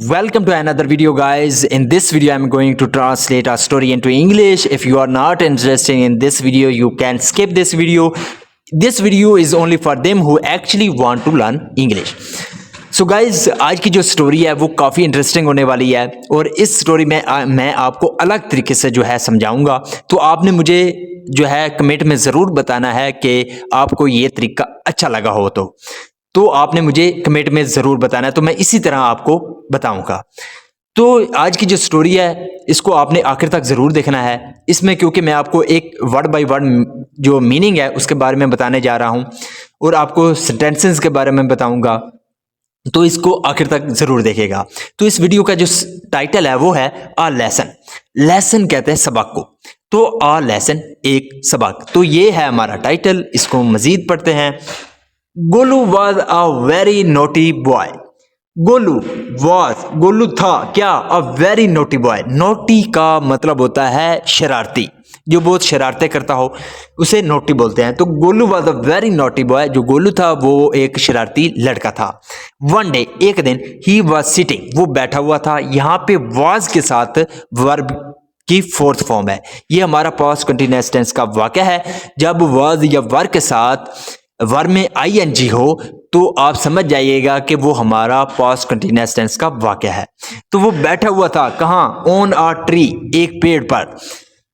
Welcome to another video, guys. In this video, I'm going to translate our story into English. If you are not interested in this video, you can skip this video. This video is only for them who actually want to learn English. So guys, आज की जो story है वो काफ़ी interesting होने वाली है और इस स्टोरी में मैं आपको अलग तरीके से जो है समझाऊंगा। तो आपने मुझे जो है कमेंट में ज़रूर बताना है कि आपको ये तरीका अच्छा लगा हो तो आपने मुझे कमेंट में ज़रूर बताना है, तो मैं इसी तरह आपको बताऊंगा। तो आज की जो स्टोरी है इसको आपने आखिर तक ज़रूर देखना है इसमें, क्योंकि मैं आपको एक वर्ड बाय वर्ड जो मीनिंग है उसके बारे में बताने जा रहा हूं और आपको सेंटेंसेस के बारे में बताऊंगा, तो इसको आखिर तक ज़रूर देखेगा। तो इस वीडियो का जो टाइटल है वो है आ लेसन। लेसन कहते हैं सबक को, तो आ लेसन एक सबक, तो ये है हमारा टाइटल। इसको मज़ीद पढ़ते हैं। Golu was a very naughty boy. Golu था क्या? A very naughty boy. Naughty का मतलब होता है शरारती, जो बहुत शरारतें करता हो उसे नोटी बोलते हैं। तो Golu was a very naughty boy, जो गोलू था वो एक शरारती लड़का था। वन डे, एक दिन, ही वॉज सिटिंग, वो बैठा हुआ था। यहाँ पे वॉज के साथ वर्ब की फोर्थ फॉर्म है। ये हमारा पास्ट कंटीन्यूअस टेंस का वाक्य है। जब वॉज या वर्ब के साथ वर्ब में आईएनजी हो तो आप समझ जाइएगा कि वो हमारा पास्ट कंटीन्यूअस टेंस का वाक्य है। तो वो बैठा हुआ था कहाँ? ऑन अ ट्री, एक पेड़ पर।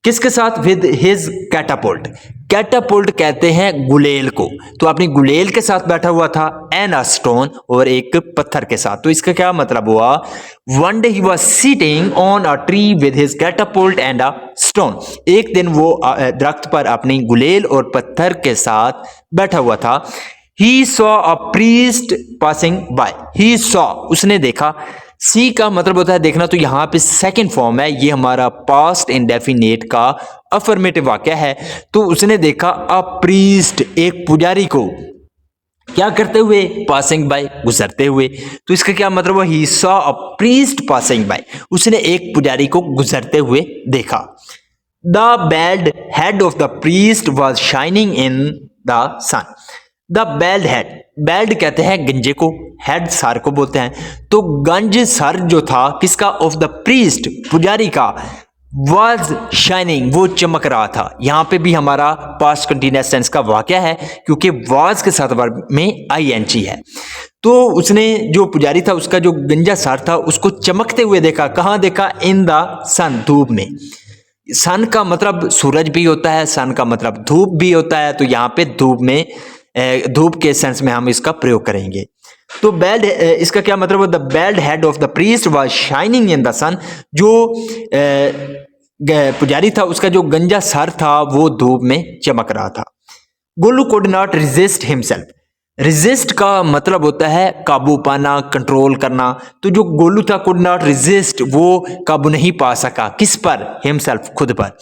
किसके साथ? With his कैटापोल्ट। कैटापोल्ट कहते हैं गुलेल को, तो अपनी गुलेल के साथ बैठा हुआ था। एंड अ स्टोन, और एक पत्थर के साथ। तो इसका क्या मतलब हुआ? One day he was sitting on a tree with his catapult and a stone. एक दिन वो दरख्त पर अपनी गुलेल और पत्थर के साथ बैठा हुआ था। ही saw a priest passing bye. He saw, उसने देखा। सी का मतलब होता है देखना, तो यहाँ पे सेकंड फॉर्म है। ये हमारा पास्ट इंडेफिनिट का अफर्मेटिव वाक्य है। तो उसने देखा अ प्रीस्ट, एक पुजारी को, क्या करते हुए? पासिंग बाय, गुजरते हुए। तो इसका क्या मतलब है? He saw a priest passing by, उसने एक पुजारी को गुजरते हुए देखा। The bald head of the priest was shining in the sun. The bald head, bald कहते हैं गंजे को, हेड सर को बोलते हैं। तो गंज सर जो था किसका? ऑफ द प्रीस्ट, पुजारी का। वाज शाइनिंग, वो चमक रहा था। यहां पे भी हमारा पास्ट कंटीन्यूअस टेंस का वाक्य है, क्योंकि वाज के साथ वर्ब में आईएनजी है। तो उसने, जो पुजारी था, उसका जो गंजा सर था उसको चमकते हुए देखा। कहां देखा? इन द सन, धूप में। सन का मतलब सूरज भी होता है, सन का मतलब धूप भी होता है। तो यहाँ पे धूप में, धूप के सेंस में हम इसका प्रयोग करेंगे। तो बेल्ड, इसका क्या मतलब? The bald head of the priest was shining in the sun. जो पुजारी था उसका जो गंजा सर था वो धूप में चमक रहा था। Golu could not resist himself. Resist का मतलब होता है काबू पाना, कंट्रोल करना। तो जो गोलू था, कुड नॉट रेजिस्ट, वो काबू नहीं पा सका। किस पर? हिमसेल्फ, खुद पर।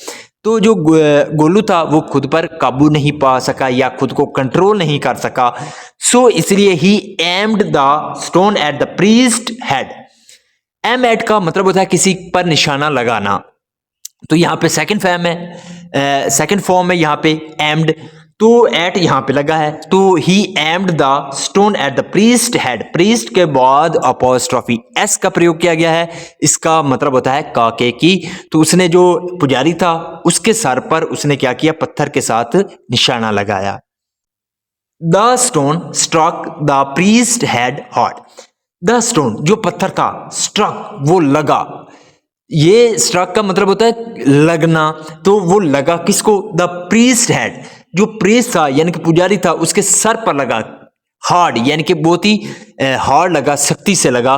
तो जो गोलू था वो खुद पर काबू नहीं पा सका या खुद को कंट्रोल नहीं कर सका। सो इसलिए he aimed the stone at the priest head. Aim at का मतलब होता है किसी पर निशाना लगाना। तो यहाँ पे सेकंड फॉर्म है, सेकंड फॉर्म है यहाँ पे एम्ड। तो एट यहाँ पे लगा है, तो he aimed the stone at the priest head. Priest के बाद अपॉस्ट्रोफी एस का प्रयोग किया गया है। इसका मतलब होता है काके की। तो उसने, जो पुजारी था, उसके सर पर उसने क्या किया? पत्थर के साथ निशाना लगाया। The stone struck the priest head hard. The stone, जो पत्थर था, स्ट्रक, वो लगा। ये स्ट्रक का मतलब होता है लगना। तो वो लगा किसको? द प्रीस्ट हेड, जो प्रीस्ट था यानी कि पुजारी था, उसके सर पर लगा। हार्ड यानी कि बहुत ही हार्ड लगा, सख्ती से लगा।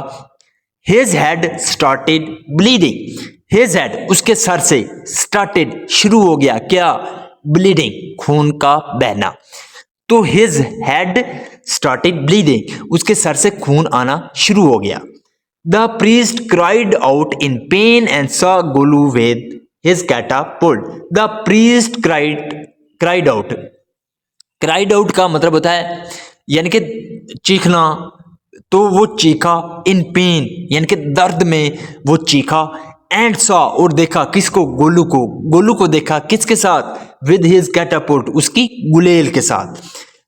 His head started bleeding. His head, उसके सर से, स्टार्टेड, शुरू हो गया क्या? ब्लीडिंग, खून का बहना। तो हिज हेड स्टार्टेड ब्लीडिंग, उसके सर से खून आना शुरू हो गया। The priest cried out in pain and saw Golu with his catapult. The priest cried out. Cried out का मतलब होता है यानी कि चीखना। तो वो चीखा, इन पेन यानी कि दर्द में वो चीखा। एंड सॉ, और देखा, किसको? गोलू को। गोलू को देखा किसके साथ? विद हिज कैटापोल्ट, उसकी गुलेल के साथ।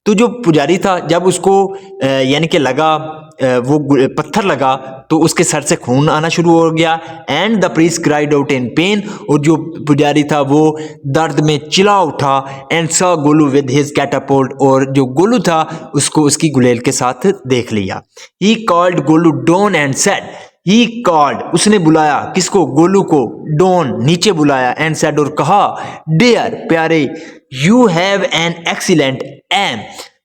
तो जो पुजारी था जब उसको यानी कि लगा वो पत्थर लगा तो उसके सर से खून आना शुरू हो गया। And the priest cried out in pain, और जो पुजारी था वो दर्द में चिल्ला उठा। And saw Golu with his catapult, और जो गोलू था उसको उसकी गुलेल के साथ देख लिया। He called Golu down and said, he called उसने बुलाया किसको, गोलू को, डॉन नीचे बुलाया, एंड सेड और कहा, डियर प्यारे, you have an excellent aim,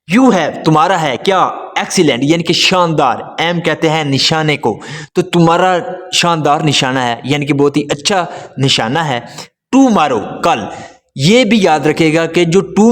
you have तुम्हारा है क्या, एक्सीलेंट यानी कि शानदार, एम कहते हैं निशाने को, तो तुम्हारा शानदार निशाना है यानी कि बहुत ही अच्छा निशाना है। टू मारो कल, ये भी याद रखेगा कि जो टू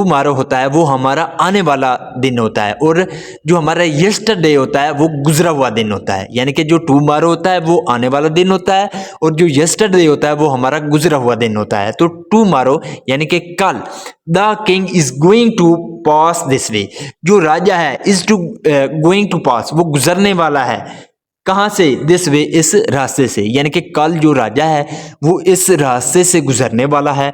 मारो होता है वो हमारा आने वाला दिन होता है, और जो हमारा यस्टरडे होता है वो गुजरा हुआ दिन होता है। यानी कि जो टू मारो होता है वो आने वाला दिन होता है, और जो यस्टरडे होता है वो हमारा गुजरा हुआ दिन होता है। तो टू मारो यानी कि कल। The king is going to pass this way, जो राजा है is to going to pass, वो गुजरने वाला है कहां से, दिस वे इस रास्ते से, यानी कि कल जो राजा है वो इस रास्ते से गुजरने वाला है।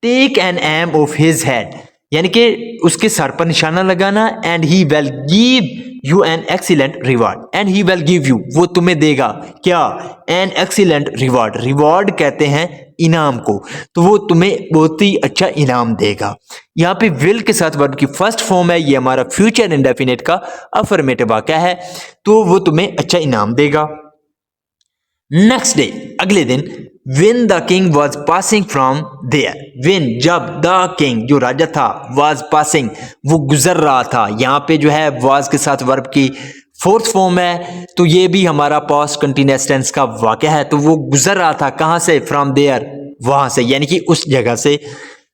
Take an aim of his head, यानी कि उसके सर पर निशाना लगाना। And he will give you an excellent reward, and he will give you, वो तुम्हें देगा क्या, एन एक्सीलेंट रिवार्ड, रिवार्ड कहते हैं इनाम को, तो वो तुम्हें बहुत ही अच्छा इनाम देगा। यहाँ पे विल के साथ वर्ब की फर्स्ट फॉर्म है, ये हमारा फ्यूचर इंडेफिनिट का अफर्मेटिव वाक्य है, तो वो तुम्हें अच्छा इनाम देगा। नेक्स्ट डे, अगले दिन, when the king was passing from there, when जब the king जो राजा था was passing वो गुजर रहा था, यहाँ पे जो है was के साथ वर्ब की फोर्थ फॉर्म है, तो ये भी हमारा पास्ट कंटिन्यूअस टेंस का वाक्य है। तो वो गुजर रहा था कहाँ से, फ्रॉम देयर, वहां से, यानी कि उस जगह से।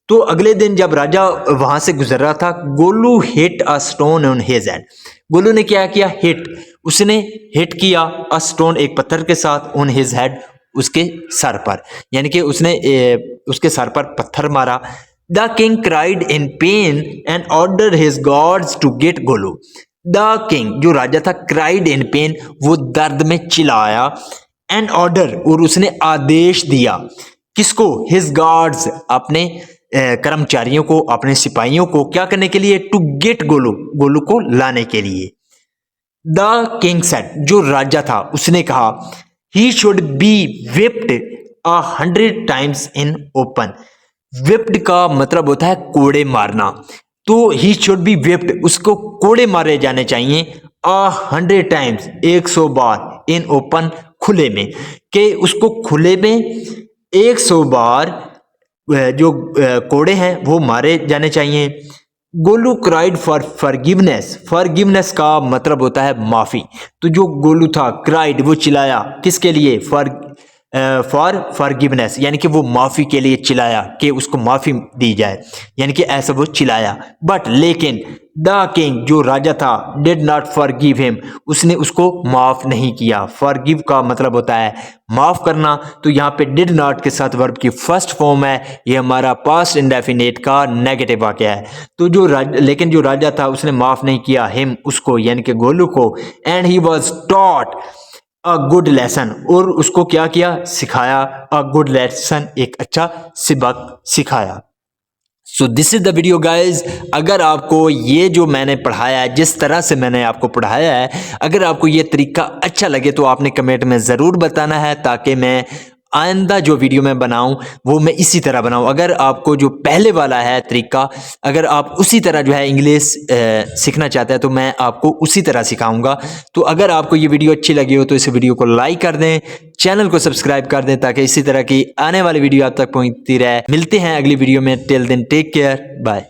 तो अगले दिन जब राजा वहां से गुजर रहा था, Golu hit a stone on his head, Golu ने क्या किया, हिट, उसने हिट किया अ स्टोन एक पत्थर के साथ, ऑन हिज हेड उसके सर पर, यानी कि उसने उसके सर पर पत्थर मारा। The king cried in pain and order his guards to get Golu, the king जो राजा था, क्राइड इन पेन वो दर्द में चिल्लाया, एंड ऑर्डर और उसने आदेश दिया किसको, हिज गार्ड्स अपने कर्मचारियों को, अपने सिपाहियों को क्या करने के लिए, टू गेट गोलू, गोलू को लाने के लिए। द किंग सेड जो राजा था उसने कहा, he should be whipped 100 times in open, whipped का मतलब होता है कोड़े मारना, तो ही शुड बी whipped उसको कोड़े मारे जाने चाहिए 100 times 100 बार, इन ओपन खुले में, कि उसको खुले में 100 बार जो कोड़े हैं वो मारे जाने चाहिए। Golu cried for forgiveness, forgiveness का मतलब होता है माफी, तो जो गोलू था क्राइड वो चिल्लाया किसके लिए, फॉर फॉरगिवनेस, यानी कि वो माफी के लिए चिल्लाया कि उसको माफी दी जाए, यानी कि ऐसा वो चिल्लाया। बट लेकिन द किंग जो राजा था डिड नॉट फॉरगिव हिम, उसने उसको माफ नहीं किया। फॉरगिव का मतलब होता है माफ करना, तो यहाँ पे डिड नॉट के साथ वर्ब की फर्स्ट फॉर्म है, ये हमारा पास्ट इंडेफिनिट का नेगेटिव वाक्य है। तो जो लेकिन जो राजा था उसने माफ नहीं किया हिम उसको, यानी कि गोलू को। And he was taught a good lesson, और उसको क्या किया, सिखाया, अ गुड लेसन एक अच्छा सबक सिखाया। So this is the video guys. अगर आपको ये जो मैंने पढ़ाया है, जिस तरह से मैंने आपको पढ़ाया है, अगर आपको ये तरीका अच्छा लगे तो आपने कमेंट में ज़रूर बताना है, ताकि मैं आइंदा जो वीडियो मैं बनाऊं वो मैं इसी तरह बनाऊं। अगर आपको जो पहले वाला है तरीका, अगर आप उसी तरह जो है इंग्लिश सीखना चाहते हैं तो मैं आपको उसी तरह सिखाऊंगा। तो अगर आपको ये वीडियो अच्छी लगी हो तो इस वीडियो को लाइक कर दें, चैनल को सब्सक्राइब कर दें, ताकि इसी तरह की आने वाली वीडियो आप तक पहुंचती रहे। मिलते हैं अगली वीडियो में, till then take care, bye.